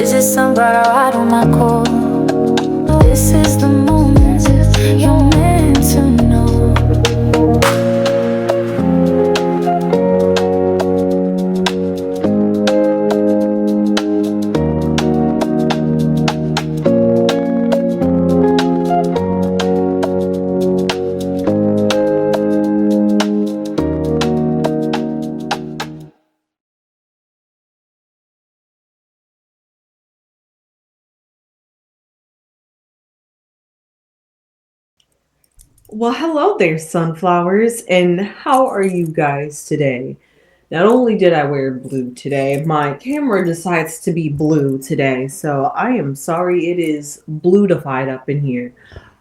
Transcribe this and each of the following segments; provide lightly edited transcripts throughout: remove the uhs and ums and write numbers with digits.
Is it somebody right on my core? This is the moment you're meant to know. Well, hello there, sunflowers, and how are you guys today? Not only did I wear blue today, my camera decides to be blue today, so I am sorry it is bluified up in here.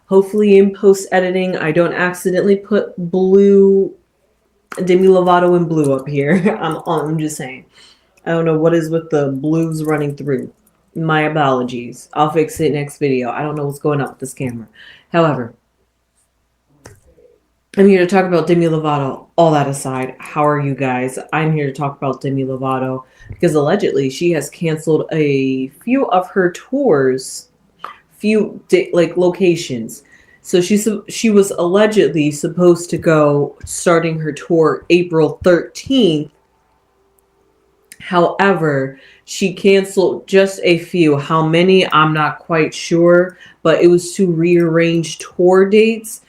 Hopefully, in post editing, I don't accidentally put blue, Demi Lovato and blue up here. I'm just saying. I don't know what is with the blues running through. My apologies. I'll fix it next video. I don't know what's going on with this camera. However, I'm here to talk about Demi Lovato. All that aside, how are you guys? I'm here to talk about Demi Lovato because allegedly she has canceled a few of her tours, locations. So she was allegedly supposed to go starting her tour April 13th. However, she canceled just a few. How many? I'm not quite sure, but it was to rearrange tour dates.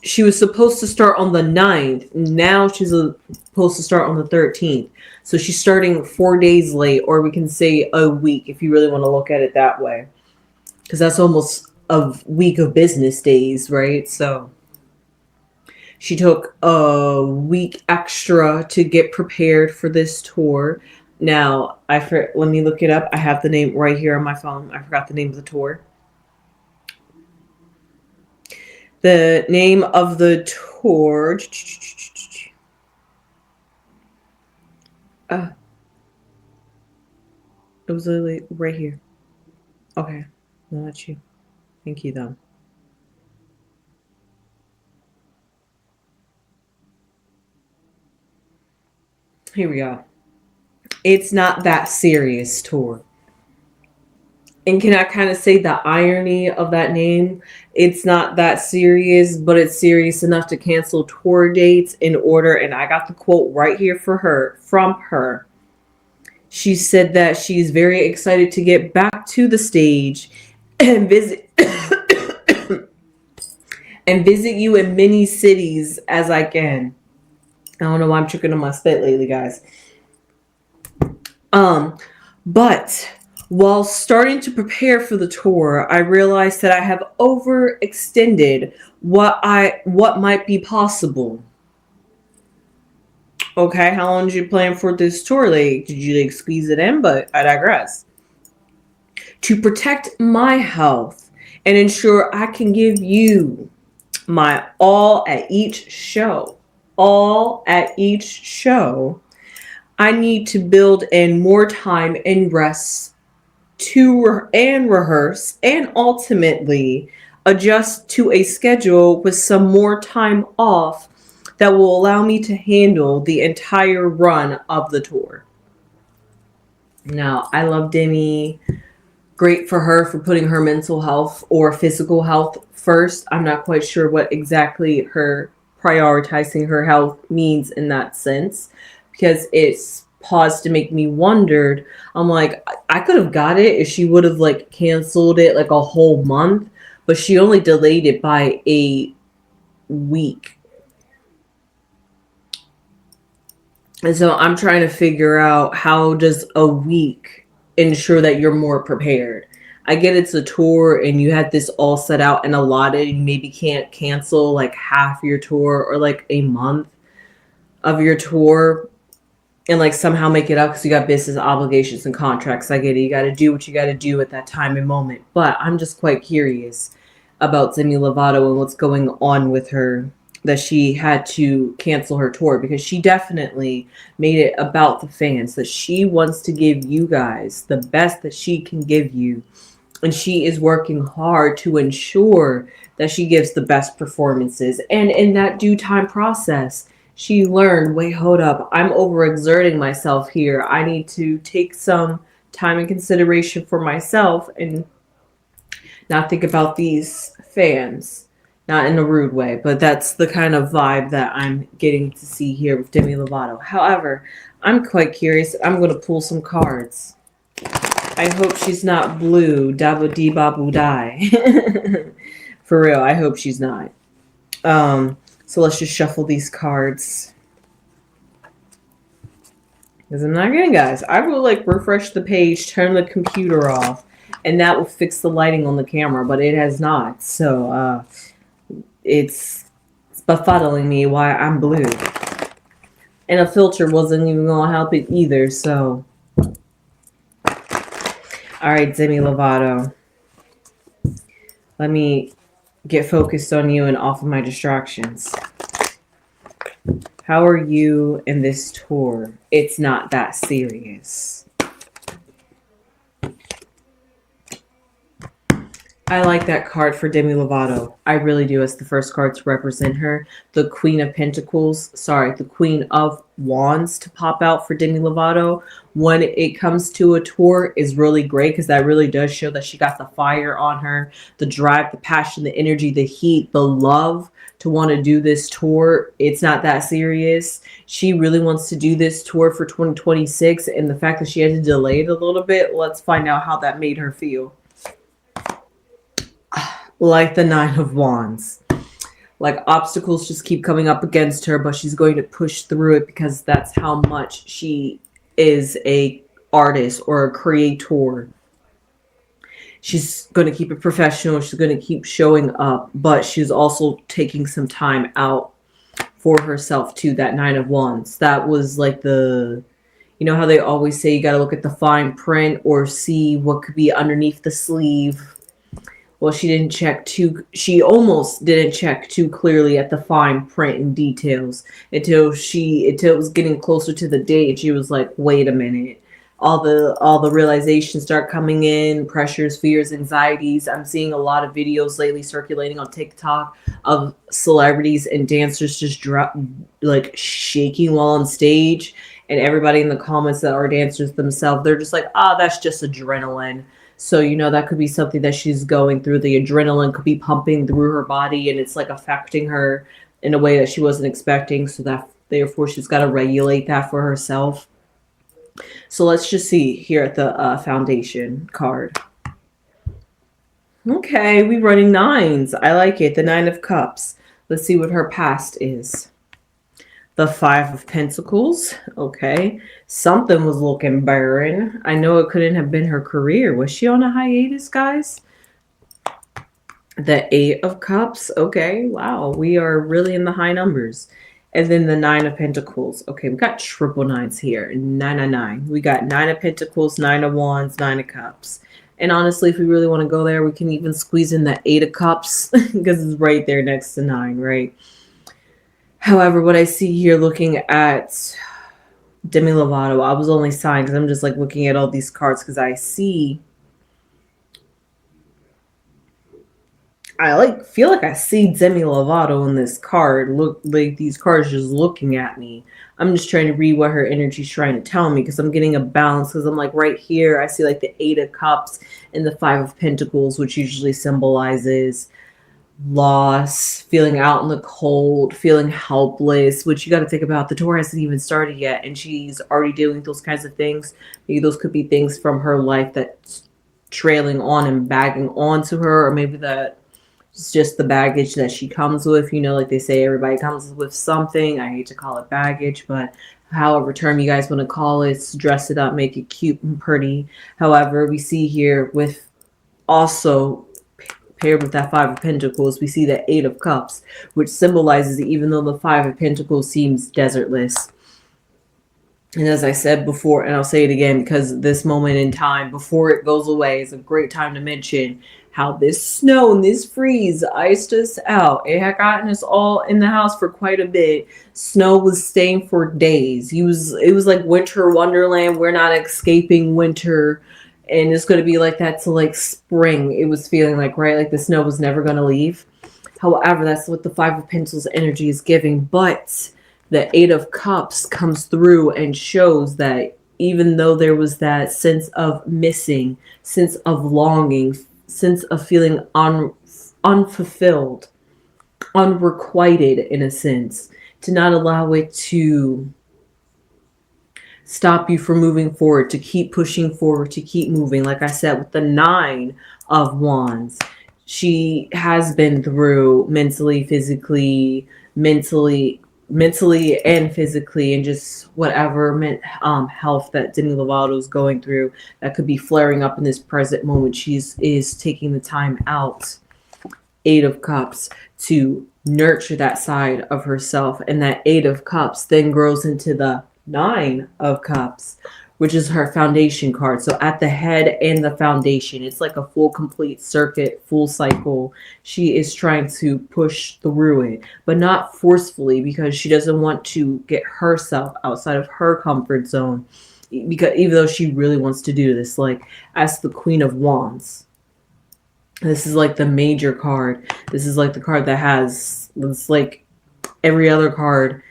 She was supposed to start on the 9th. Now she's supposed to start on the 13th. So she's starting 4 days late, or we can say a week if you really want to look at it that way. Because that's almost a week of business days, right? So she took a week extra to get prepared for this tour. Now, let me look it up. I have the name right here on my phone. I forgot the name of the tour. The name of the tour. It was literally right here. Okay. No, that's you. Thank you, though. Here we go. It's Not That Serious tour. And can I kind of say the irony of that name? It's not that serious, but it's serious enough to cancel tour dates in order. And I got the quote right here from her. She said that she's very excited to get back to the stage and visit and visit you in many cities as I can. I don't know why I'm choking on my spit lately, guys. But while starting to prepare for the tour, I realized that I have overextended what might be possible. Okay, how long did you plan for this tour? Like, did you squeeze it in? But I digress. To protect my health and ensure I can give you my all at each show. All at each show. I need to build in more time and rest and rehearse and ultimately adjust to a schedule with some more time off that will allow me to handle the entire run of the tour. Now, I love Demi. Great for her for putting her mental health or physical health first. I'm not quite sure what exactly her prioritizing her health means in that sense, because it's paused to make me wondered. I'm like, I could have got it if she would have canceled it a whole month, but she only delayed it by a week. And so I'm trying to figure out, how does a week ensure that you're more prepared? I get it's a tour and you had this all set out and allotted, and you maybe can't cancel half your tour or a month of your tour and somehow make it up because you got business obligations and contracts. I get it. You got to do what you got to do at that time and moment. But I'm just quite curious about Demi Lovato and what's going on with her, that she had to cancel her tour, because she definitely made it about the fans, that she wants to give you guys the best that she can give you. And she is working hard to ensure that she gives the best performances. And in that due time process, she learned, wait, hold up, I'm overexerting myself here. I need to take some time and consideration for myself and not think about these fans. Not in a rude way, but that's the kind of vibe that I'm getting to see here with Demi Lovato. However, I'm quite curious. I'm going to pull some cards. I hope she's not blue. Dabu dee babu die. For real, I hope she's not. So let's just shuffle these cards. Because I'm not kidding, guys. I will like refresh the page, turn the computer off, and that will fix the lighting on the camera, but it has not. So it's befuddling me why I'm blue. And a filter wasn't even going to help it either, so. Alright, Demi Lovato. Let me get focused on you and off of my distractions. How are you in this tour? It's not that serious. I like that card for Demi Lovato. I really do, as the first card to represent her. The Queen of Pentacles, sorry, the Queen of Wands to pop out for Demi Lovato when it comes to a tour is really great because that really does show that she got the fire on her, the drive, the passion, the energy, the heat, the love to want to do this tour. It's not that serious. She really wants to do this tour for 2026, and the fact that she had to delay it a little bit, let's find out how that made her feel. Like the Nine of Wands. Like obstacles just keep coming up against her, but she's going to push through it because that's how much she is a artist or a creator. She's going to keep it professional. She's going to keep showing up, but she's also taking some time out for herself too. That Nine of Wands. That was like the, you know how they always say you got to look at the fine print or see what could be underneath the sleeve. Well, she almost didn't check too clearly at the fine print and details until it was getting closer to the date. She was like, wait a minute. All the realizations start coming in, pressures, fears, anxieties. I'm seeing a lot of videos lately circulating on TikTok of celebrities and dancers just like shaking while on stage. And everybody in the comments that are dancers themselves, they're just like, that's just adrenaline. So, you know, that could be something that she's going through. The adrenaline could be pumping through her body and it's like affecting her in a way that she wasn't expecting. So that therefore she's got to regulate that for herself. So let's just see here at the foundation card. Okay, we're running nines. I like it. The Nine of Cups. Let's see what her past is. The Five of Pentacles. Okay. Something was looking barren. I know it couldn't have been her career. Was she on a hiatus, guys? The Eight of Cups. Okay. Wow. We are really in the high numbers. And then the Nine of Pentacles. Okay. We got triple nines here. 999. We got Nine of Pentacles, Nine of Wands, Nine of Cups. And honestly, if we really want to go there, we can even squeeze in the Eight of Cups because it's right there next to 9, right? However, what I see here looking at Demi Lovato, I was only signed because I'm just like looking at all these cards because I feel like I see Demi Lovato in this card. Look, like these cards just looking at me. I'm just trying to read what her energy is trying to tell me because I'm getting a balance because I'm like right here, I see like the Eight of Cups and the Five of Pentacles, which usually symbolizes loss, feeling out in the cold, feeling helpless, which you got to think about. The tour hasn't even started yet and she's already doing those kinds of things. Maybe those could be things from her life that's trailing on and bagging onto her, or maybe that it's just the baggage that she comes with. You know, like they say, everybody comes with something. I hate to call it baggage, but however term you guys want to call it, dress it up, make it cute and pretty. However, we see here with also paired with that Five of Pentacles, we see the Eight of Cups, which symbolizes even though the Five of Pentacles seems desertless. And as I said before, and I'll say it again because this moment in time before it goes away is a great time to mention how this snow and this freeze iced us out. It had gotten us all in the house for quite a bit. Snow was staying for days. It was like winter wonderland. We're not escaping winter. And it's going to be like that till like spring. It was feeling like, right? Like the snow was never going to leave. However, that's what the Five of Pentacles energy is giving. But the Eight of Cups comes through and shows that even though there was that sense of missing, sense of longing, sense of feeling unfulfilled, unrequited in a sense, to not allow it to stop you from moving forward, to keep pushing forward, to keep moving. Like I said, with the Nine of Wands, she has been through mentally, physically, mentally and physically, and just whatever health that Demi Lovato is going through that could be flaring up in this present moment. She's is taking the time out, Eight of Cups, to nurture that side of herself, and that Eight of Cups then grows into the Nine of Cups, which is her foundation card. So at the head and the foundation, it's like a full complete circuit, full cycle. She is trying to push through it, but not forcefully, because she doesn't want to get herself outside of her comfort zone, because even though she really wants to do this, like as the Queen of Wands, this is like the major card. This is like the card that has, it's like every other card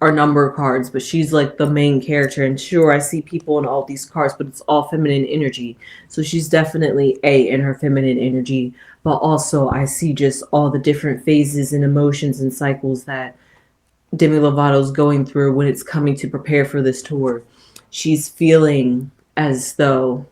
are number cards, but she's like the main character. And sure, I see people in all these cards, but it's all feminine energy. So she's definitely in her feminine energy, but also I see just all the different phases and emotions and cycles that Demi Lovato's going through when it's coming to prepare for this tour. She's feeling as though,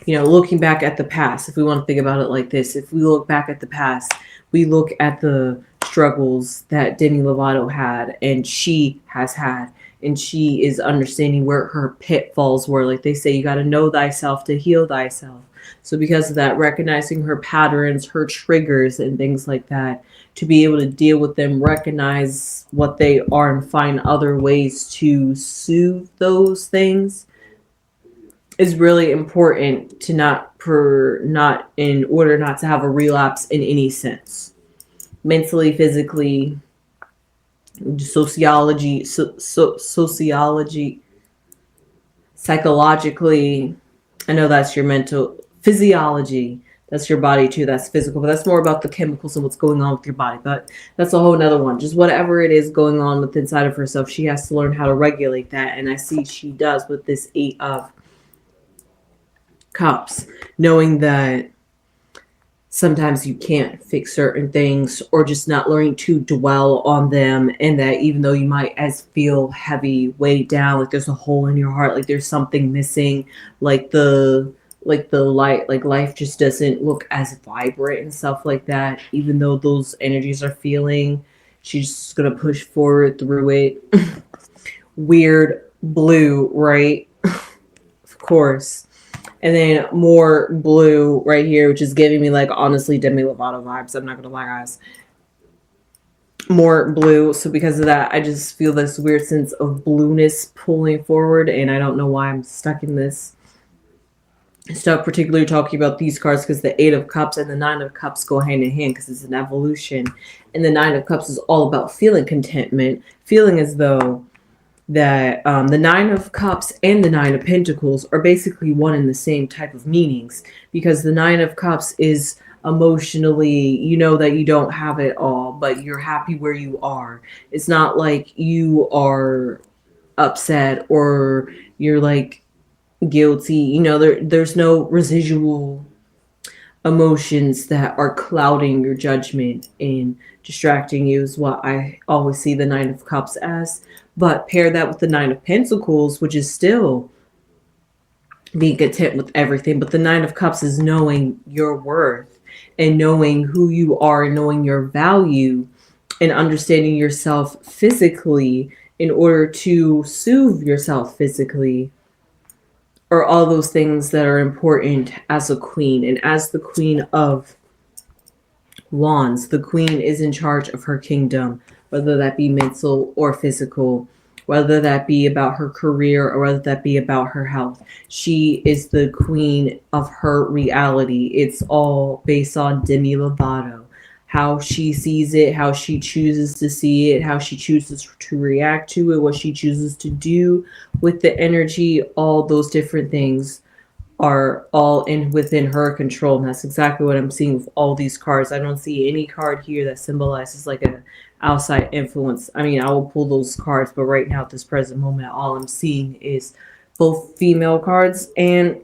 looking back at the past, if we want to think about it like this, if we look back at the past, we look at the struggles that Demi Lovato had and she has had, and she is understanding where her pitfalls were. Like they say, you got to know thyself to heal thyself. So because of that, recognizing her patterns, her triggers, and things like that, to be able to deal with them, recognize what they are, and find other ways to soothe those things is really important, to not in order not to have a relapse in any sense, mentally, physically, sociology, psychologically. I know that's your mental, physiology. That's your body too. That's physical, but that's more about the chemicals and what's going on with your body. But that's a whole nother one. Just whatever it is going on with inside of herself, she has to learn how to regulate that. And I see she does with this Eight of Cups, knowing that sometimes you can't fix certain things, or just not learning to dwell on them, and that even though you might as feel heavy, weighed down, like there's a hole in your heart, like there's something missing, like the light, like life just doesn't look as vibrant and stuff like that, even though those energies are feeling, she's just gonna push forward through it. Weird blue, right? Of course. And then more blue right here, which is giving me, like, honestly, Demi Lovato vibes. I'm not going to lie, guys. More blue. So because of that, I just feel this weird sense of blueness pulling forward. And I don't know why I'm stuck in this stuff, particularly talking about these cards, because the Eight of Cups and the Nine of Cups go hand in hand, because it's an evolution. And the Nine of Cups is all about feeling contentment, feeling as though that the Nine of Cups and the Nine of Pentacles are basically one and the same type of meanings, because the Nine of Cups is emotionally, you know that you don't have it all, but you're happy where you are. It's not like you are upset or you're like guilty. There's no residual emotions that are clouding your judgment and distracting you, is what I always see the Nine of Cups as. But pair that with the Nine of Pentacles, which is still being content with everything. But the Nine of Cups is knowing your worth and knowing who you are and knowing your value and understanding yourself physically in order to soothe yourself physically, or all those things that are important as a queen. And as the Queen of Wands, the queen is in charge of her kingdom, whether that be mental or physical, whether that be about her career or whether that be about her health. She is the queen of her reality. It's all based on Demi Lovato, how she sees it, how she chooses to see it, how she chooses to react to it, what she chooses to do with the energy. All those different things are all in within her control. And that's exactly what I'm seeing with all these cards. I don't see any card here that symbolizes like a outside influence. I mean, I will pull those cards, but right now at this present moment, all I'm seeing is both female cards and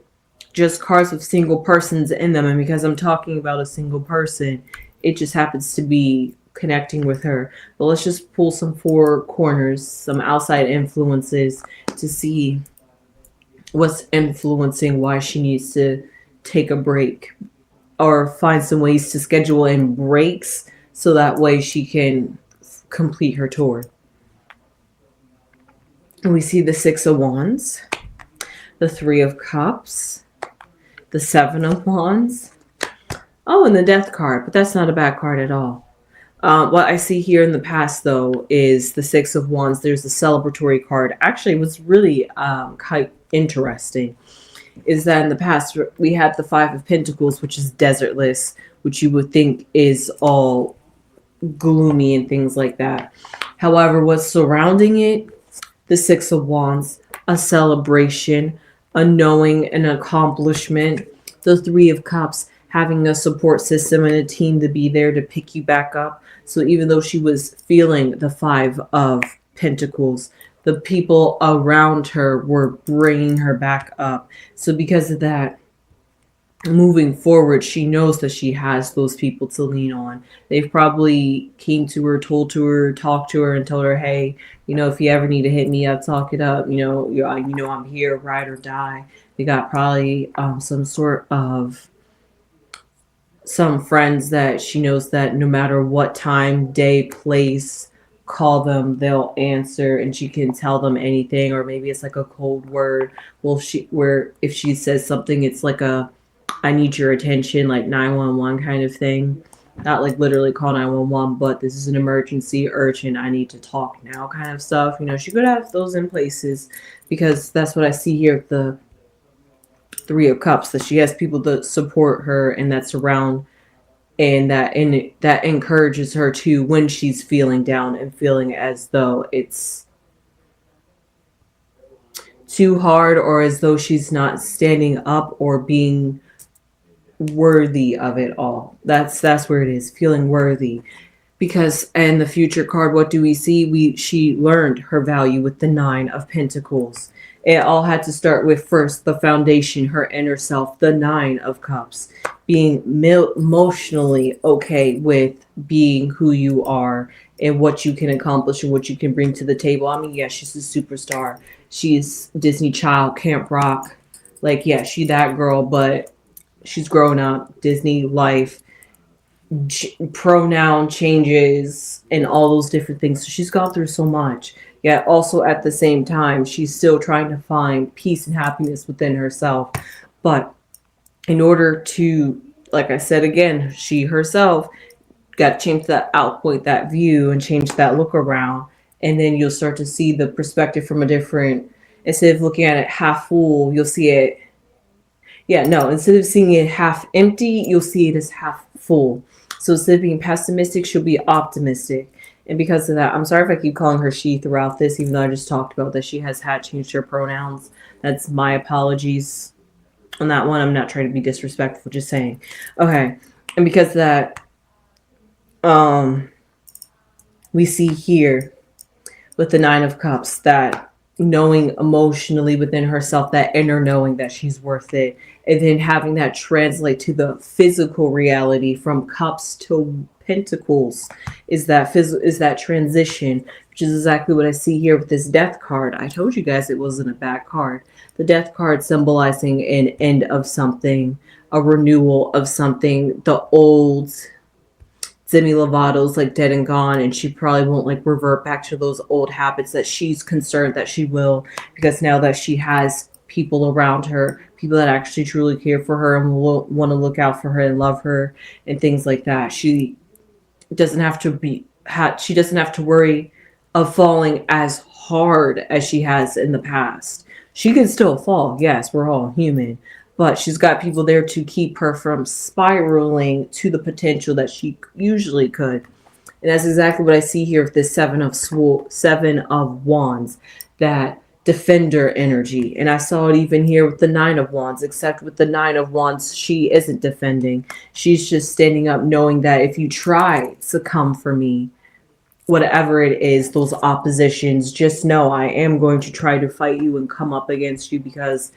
just cards with single persons in them. And because I'm talking about a single person, it just happens to be connecting with her. But let's just pull some four corners, some outside influences to see what's influencing why she needs to take a break or find some ways to schedule in breaks so that way she can complete her tour. And we see the Six of Wands, the Three of Cups, the Seven of Wands. Oh, and the Death card, but that's not a bad card at all. What I see here in the past, though, is the Six of Wands. There's a celebratory card. Actually, what's really quite interesting is that in the past, we had the Five of Pentacles, which is desertless, which you would think is all gloomy and things like that. However, what's surrounding it, the Six of Wands, a celebration, a knowing, an accomplishment. The Three of Cups, having a support system and a team to be there to pick you back up. So even though she was feeling the Five of Pentacles, the people around her were bringing her back up. So because of that, moving forward, she knows that she has those people to lean on. They've probably came to her, told to her, talked to her, and told her, hey, if you ever need to hit me up, talk it up. I'm here, ride or die. They got probably some friends that she knows that no matter what time, day, place, call them, they'll answer, and she can tell them anything. Or maybe it's like a cold word. Where if she says something, it's like a I need your attention, like 911 kind of thing. Not like literally call 911, but this is an emergency, urgent, I need to talk now kind of stuff. She could have those in places because that's what I see here with the Three of Cups, that she has people that support her and that surround and that encourages her to when she's feeling down and feeling as though it's too hard or as though she's not standing up or being worthy of it all. That's where it is, feeling worthy. Because in the Future card, what do we see? She learned her value with the Nine of Pentacles. It all had to start with first the foundation, her inner self, the Nine of Cups, being emotionally okay with being who you are and what you can accomplish and what you can bring to the table. I mean, yeah, she's a superstar. She's Disney child, Camp Rock. Like, yeah, she that girl, but she's grown up, Disney life, pronoun changes, and all those different things. So she's gone through so much. Yet also at the same time, she's still trying to find peace and happiness within herself. But in order to, like I said again, she herself got to change that outpoint, that view, and change that look around. And then you'll start to see the perspective from a different, instead of looking at it half full, you'll see it. Yeah, no, instead of seeing it half empty, you'll see it as half full. So instead of being pessimistic, she'll be optimistic. And because of that, I'm sorry if I keep calling her she throughout this, even though I just talked about that she has had changed her pronouns. That's my apologies on that one. I'm not trying to be disrespectful, just saying. Okay. And because of that, we see here with the Nine of Cups that knowing emotionally within herself, that inner knowing that she's worth it, and then having that translate to the physical reality from cups to pentacles is that transition, which is exactly what I see here with this Death card. I told you guys it wasn't a bad card. The Death card symbolizing an end of something, a renewal of something. The old Demi Lovato's like dead and gone, and she probably won't like revert back to those old habits that she's concerned that she will, because now that she has people around her, people that actually truly care for her and will want to look out for her and love her and things like that, she doesn't have to worry of falling as hard as she has in the past. She can still fall, yes, we're all human, but she's got people there to keep her from spiraling to the potential that she usually could. And that's exactly what I see here with this Seven of Wands, that defender energy. And I saw it even here with the Nine of Wands, except with the Nine of Wands, she isn't defending. She's just standing up knowing that if you try to come for me, whatever it is, those oppositions, just know I am going to try to fight you and come up against you because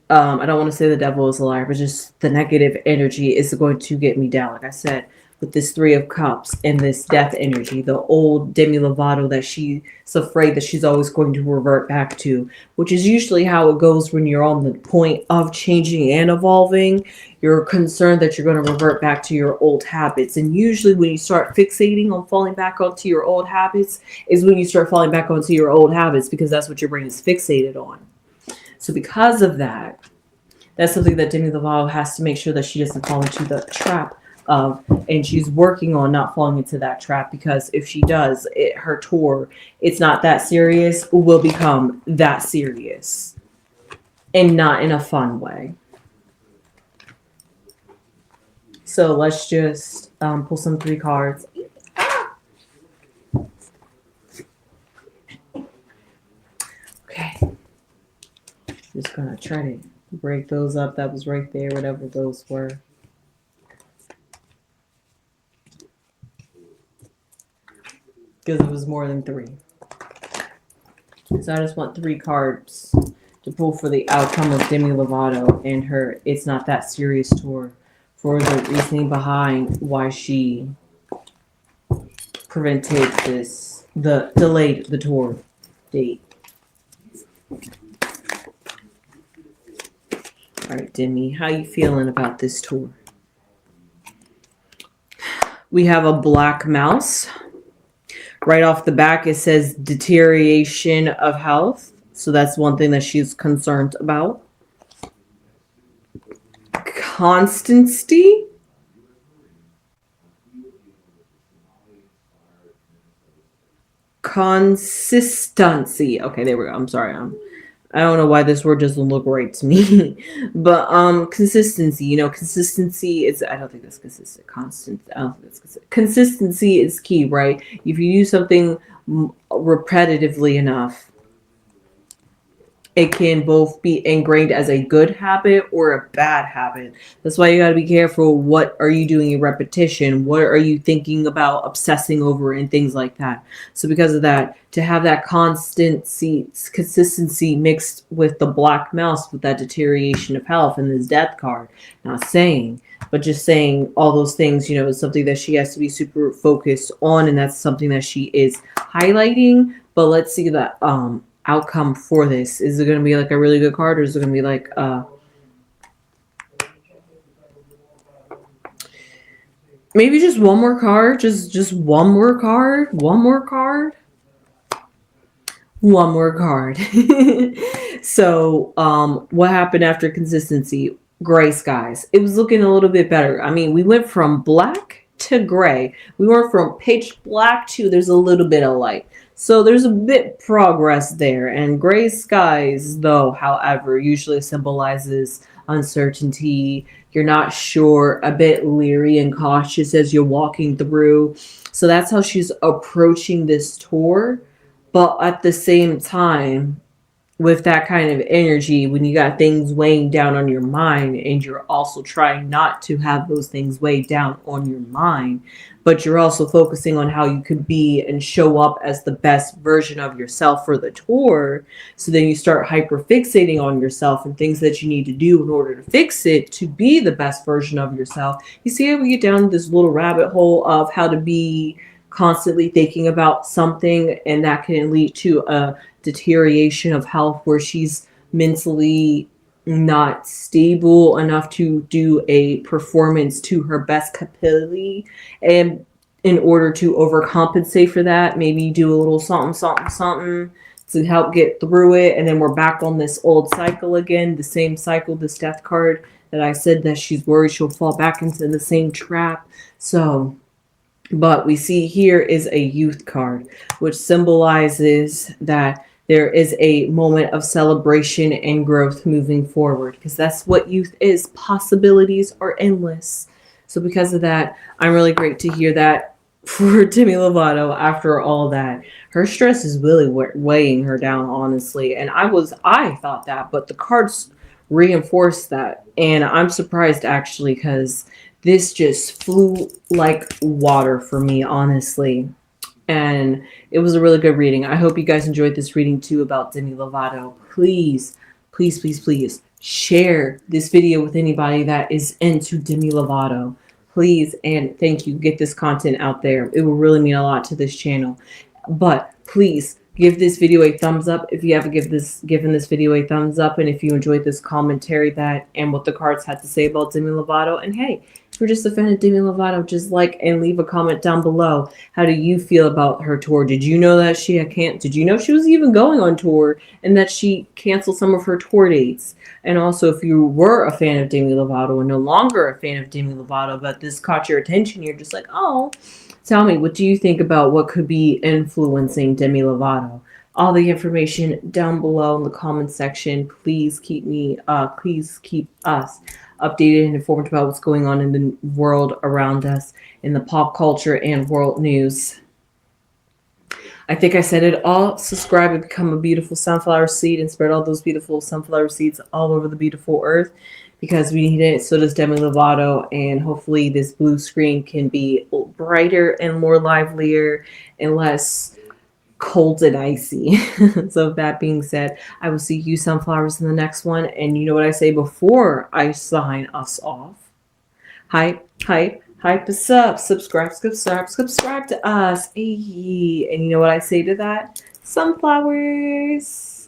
I don't want to say the devil is a liar, but just the negative energy is going to get me down. Like I said, with this Three of Cups and this death energy, the old Demi Lovato that she's afraid that she's always going to revert back to, which is usually how it goes when you're on the point of changing and evolving. You're concerned that you're going to revert back to your old habits. And usually when you start fixating on falling back onto your old habits is when you start falling back onto your old habits, because that's what your brain is fixated on. So because of that, that's something that Demi Lovato has to make sure that she doesn't fall into the trap of, and she's working on not falling into that trap, because if she does, her tour, it's not that serious, will become that serious and not in a fun way. So let's just pull some 3 cards. Okay. Just gonna try to break those up. That was right there, whatever those were. Because it was more than 3. So I just want 3 cards to pull for the outcome of Demi Lovato and her It's Not That Serious tour, for the reasoning behind why she prevented this, delayed the tour date. All right, Demi, how you feeling about this tour? We have a black mouse. Right off the back, it says deterioration of health. So that's one thing that she's concerned about. Constancy. Consistency. Okay, there we go. I'm sorry. I don't know why this word doesn't look right to me. But consistency, consistency is, I don't think that's consistent. Constant. I don't think that's consistent. Consistency is key, right? If you do something repetitively enough, it can both be ingrained as a good habit or a bad habit. That's why you got to be careful. What are you doing in repetition? What are you thinking about, obsessing over, and things like that? So because of that, to have that consistency mixed with the black mouse, with that deterioration of health and this death card, not saying, but just saying all those things, is something that she has to be super focused on. And that's something that she is highlighting. But let's see that outcome for this. Is it going to be like a really good card, or is it going to be like maybe just one more card, just one more card, one more card, one more card. So what happened after consistency? Gray skies. It was looking a little bit better. I mean, we went from black to gray. We went from pitch black to there's a little bit of light. So there's a bit progress there. And gray skies, though, however, usually symbolizes uncertainty. You're not sure, a bit leery and cautious as you're walking through. So that's how she's approaching this tour. But at the same time, with that kind of energy, when you got things weighing down on your mind, and you're also trying not to have those things weigh down on your mind, but you're also focusing on how you could be and show up as the best version of yourself for the tour. So then you start hyper fixating on yourself and things that you need to do in order to fix it to be the best version of yourself. You see how we get down this little rabbit hole of how to be constantly thinking about something, and that can lead to a deterioration of health where she's mentally not stable enough to do a performance to her best capability. And in order to overcompensate for that, maybe do a little something to help get through it. And then we're back on this old cycle again, the same cycle, this death card that I said that she's worried she'll fall back into the same trap. So, but we see here is a youth card, which symbolizes that there is a moment of celebration and growth moving forward, because that's what youth is. Possibilities are endless. So because of that, I'm really great to hear that for Demi Lovato after all that. Her stress is really weighing her down, honestly. And I thought that, but the cards reinforced that. And I'm surprised actually because this just flew like water for me, honestly. And it was a really good reading. I hope you guys enjoyed this reading too about Demi Lovato. Please, please, please, please share this video with anybody that is into Demi Lovato. Please and thank you. Get this content out there. It will really mean a lot to this channel. But please give this video a thumbs up if you haven't given this video a thumbs up, and if you enjoyed this commentary that and what the cards had to say about Demi Lovato. And hey, if you're just a fan of Demi Lovato, just like and leave a comment down below. How do you feel about her tour? Did you know that she can't? Did you know she was even going on tour and that she canceled some of her tour dates? And also, if you were a fan of Demi Lovato and no longer a fan of Demi Lovato, but this caught your attention, you're just like, oh, tell me, what do you think about what could be influencing Demi Lovato? All the information down below in the comment section. Please keep us updated and informed about what's going on in the world around us, in the pop culture and world news. I think I said it all. Subscribe and become a beautiful sunflower seed and spread all those beautiful sunflower seeds all over the beautiful earth, because we need it. So does Demi Lovato. And hopefully this blue screen can be brighter and more livelier and less cold and icy. So with that being said, I will see you sunflowers in the next one. And you know what I say before I sign us off? Hype, hype, hype us up. Subscribe to us. Hey. And you know what I say to that? Sunflowers.